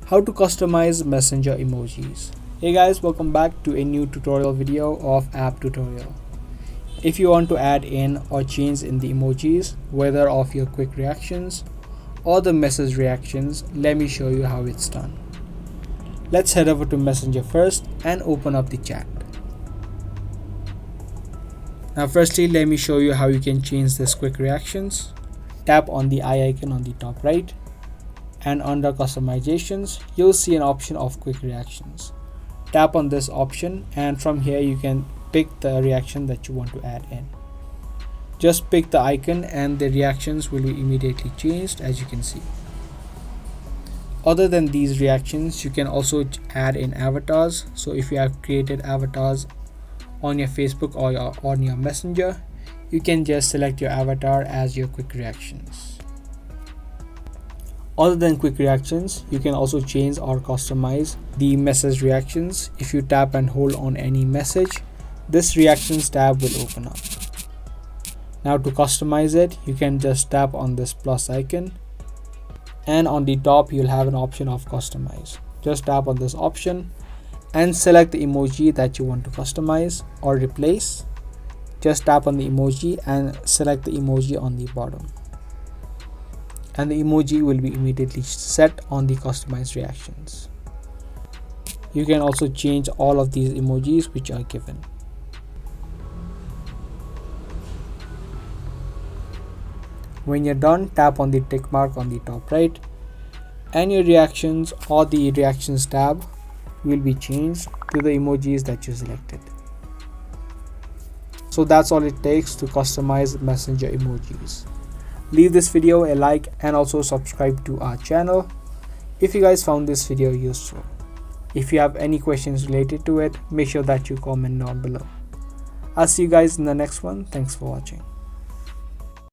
How to customize messenger emojis. Hey guys, welcome back to a new tutorial video of app tutorial. If you want to add in or change in the emojis, whether of your quick reactions or the message reactions, let me show you how it's done. Let's head over to Messenger first and open up the chat. Now firstly, let me show you how you can change this quick reactions. Tap on the eye icon on the top right, and under customizations you'll see an option of quick reactions. Tap on this option and from here you can pick the reaction that you want to add in. Just pick the icon and the reactions will be immediately changed, as you can see. Other than these reactions, you can also add in avatars. So if you have created avatars on your Facebook or on your Messenger, you can just select your avatar as your quick reactions. Other than quick reactions, you can also change or customize the message reactions. If you tap and hold on any message, this reactions tab will open up. Now to customize it, you can just tap on this plus icon, and on the top you'll have an option of customize. Just tap on this option and select the emoji that you want to customize or replace. Just tap on the emoji and select the emoji on the bottom, and the emoji will be immediately set on the customized reactions. You can also change all of these emojis which are given. When you're done, tap on the tick mark on the top right, and your reactions or the reactions tab will be changed to the emojis that you selected. So that's all it takes to customize messenger emojis. Leave this video a like and also subscribe to our channel if you guys found this video useful. If you have any questions related to it, make sure that you comment down below. I'll see you guys in the next one. Thanks for watching.